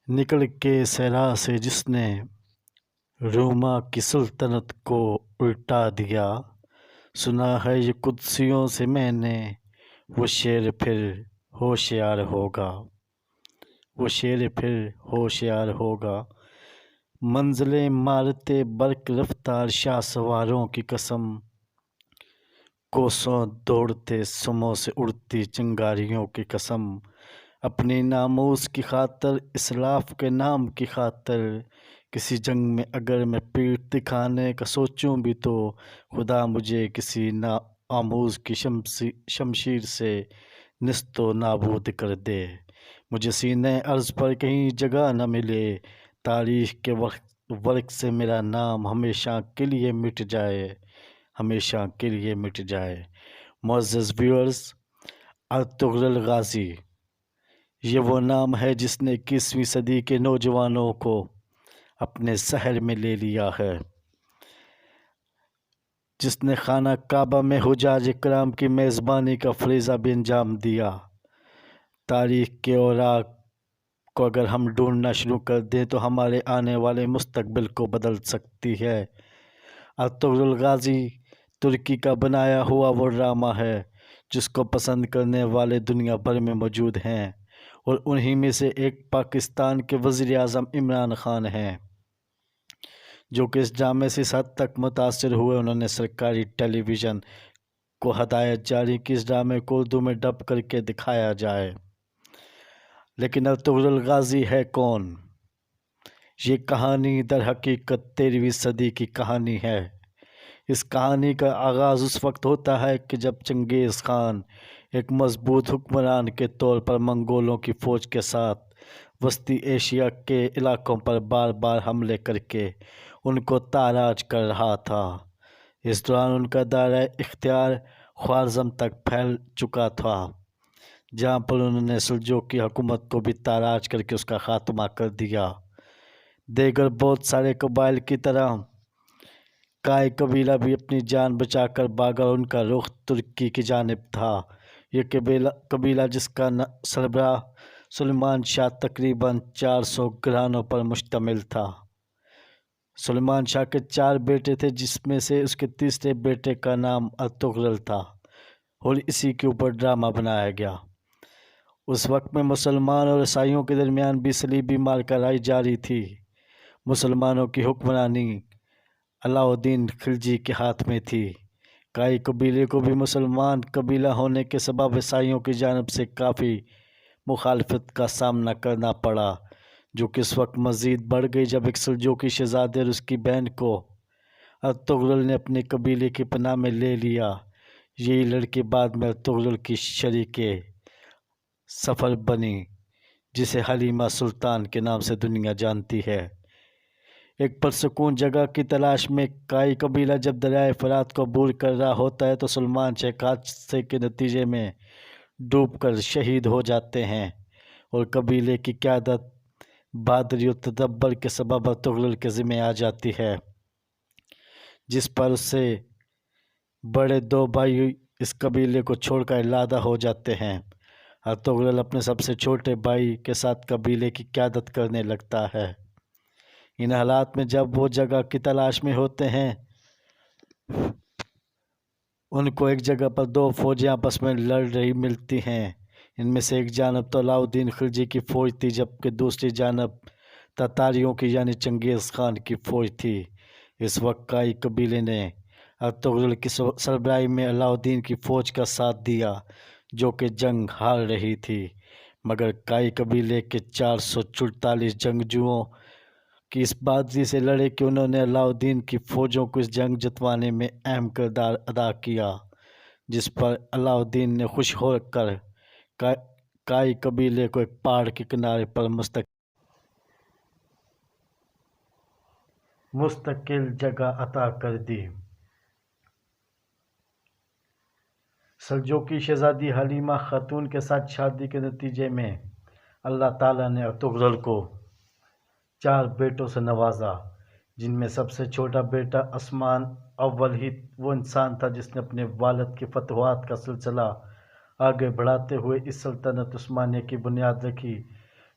نکل کے صحرا سے جس نے روما کی سلطنت کو الٹا دیا، سنا ہے یہ قدسیوں سے میں نے، وہ شیر پھر ہوشیار ہوگا، وہ شیر پھر ہوشیار ہوگا۔ منزلیں مارتے برق رفتار شاہ سواروں کی قسم، کوسوں دوڑتے سموں سے اڑتی چنگاریوں کی قسم، اپنی ناموس کی خاطر، اسلاف کے نام کی خاطر، کسی جنگ میں اگر میں پیٹھ دکھانے کا سوچوں بھی تو خدا مجھے کسی ناآموز کی شمشیر سے نیست و نابود کر دے، مجھے سینہ ارض پر کہیں جگہ نہ ملے، تاریخ کے ورق سے میرا نام ہمیشہ کے لیے مٹ جائے، ہمیشہ کے لیے مٹ جائے۔ معزز ویورز، ارطغرل غازی، یہ وہ نام ہے جس نے 21ویں صدی کے نوجوانوں کو اپنے سحر میں لے لیا ہے، جس نے خانہ کعبہ میں حجاج کرام کی میزبانی کا فریضہ بھی انجام دیا۔ تاریخ کے اوراق کو اگر ہم ڈھونڈنا شروع کر دیں تو ہمارے آنے والے مستقبل کو بدل سکتی ہے۔ ارطغرل غازی ترکی کا بنایا ہوا وہ ڈرامہ ہے جس کو پسند کرنے والے دنیا بھر میں موجود ہیں، اور انہی میں سے ایک پاکستان کے وزیر اعظم عمران خان ہیں، جو کہ اس ڈرامے سے اس حد تک متاثر ہوئے انہوں نے سرکاری ٹیلی ویژن کو ہدایت جاری کی اس ڈرامے کو اردو میں ڈب کر کے دکھایا جائے۔ لیکن ارطغرل غازی ہے کون؟ یہ کہانی در حقیقت 13ویں صدی کی کہانی ہے۔ اس کہانی کا آغاز اس وقت ہوتا ہے کہ جب چنگیز خان ایک مضبوط حکمران کے طور پر منگولوں کی فوج کے ساتھ وسطی ایشیا کے علاقوں پر بار بار حملے کر کے ان کو تاراج کر رہا تھا۔ اس دوران ان کا دائرہ اختیار خوارزم تک پھیل چکا تھا، جہاں پر انہوں نے سلجوقی حکومت کو بھی تاراج کر کے اس کا خاتمہ کر دیا۔ دیگر بہت سارے قبائل کی طرح کائی قبیلہ بھی اپنی جان بچا کر بھاگا اور ان کا رخ ترکی کی جانب تھا۔ یہ قبیلہ جس کا سربراہ سلیمان شاہ تقریباً 400 گھرانوں پر مشتمل تھا۔ سلیمان شاہ کے 4 بیٹے تھے، جس میں سے اس کے تیسرے بیٹے کا نام ارطغرل تھا، اور اسی کے اوپر ڈرامہ بنایا گیا۔ اس وقت میں مسلمان اور عیسائیوں کے درمیان بھی صلیبی مارکائی جاری تھی۔ مسلمانوں کی حکمرانی علاء الدین خلجی کے ہاتھ میں تھی۔ کائی قبیلے کو بھی مسلمان قبیلہ ہونے کے سبب عیسائیوں کی جانب سے کافی مخالفت کا سامنا کرنا پڑا، جو کہ اس وقت مزید بڑھ گئی جب ایک سلجوقی شہزادے اور اس کی بہن کو ارطغرل نے اپنے قبیلے کی پناہ میں لے لیا۔ یہی لڑکی بعد میں ارطغرل کی شریک سفر بنی، جسے حلیمہ سلطان کے نام سے دنیا جانتی ہے۔ ایک پرسکون جگہ کی تلاش میں کائی قبیلہ جب دریائے فرات کو عبور کر رہا ہوتا ہے تو سلیمان شاہ ایک حادثے کے نتیجے میں ڈوب کر شہید ہو جاتے ہیں، اور قبیلے کی قیادت بہادری و تدبر کے سبب ارطغرل کے ذمہ آ جاتی ہے، جس پر اس سے بڑے 2 بھائی اس قبیلے کو چھوڑ کر علحدہ ہو جاتے ہیں۔ ارطغرل اپنے سب سے چھوٹے بھائی کے ساتھ قبیلے کی قیادت کرنے لگتا ہے۔ ان حالات میں جب وہ جگہ کی تلاش میں ہوتے ہیں، ان کو ایک جگہ پر 2 فوجیں آپس میں لڑ رہی ملتی ہیں۔ ان میں سے ایک جانب تو علاء الدین خلجی کی فوج تھی، جبکہ دوسری جانب تاتاریوں کی یعنی چنگیز خان کی فوج تھی۔ اس وقت کائی قبیلے نے ارطغرل کی سربراہی میں علاء الدین کی فوج کا ساتھ دیا، جو کہ جنگ ہار رہی تھی، مگر کائی قبیلے کے 444 جنگجوؤں کی اس بہادری سے لڑے کہ انہوں نے علاء الدین کی فوجوں کو اس جنگ جتوانے میں اہم کردار ادا کیا، جس پر علاء الدین نے خوش ہو کر کائی قبیلے کو ایک پہاڑ کے کنارے پر مستقل جگہ عطا کر دی۔ سلجوقی شہزادی حلیمہ خاتون کے ساتھ شادی کے نتیجے میں اللہ تعالیٰ نے ارطغرل کو 4 بیٹوں سے نوازا، جن میں سب سے چھوٹا بیٹا عثمان اول ہی وہ انسان تھا جس نے اپنے والد کی فتوحات کا سلسلہ آگے بڑھاتے ہوئے اس سلطنت عثمانیہ کی بنیاد رکھی،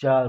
4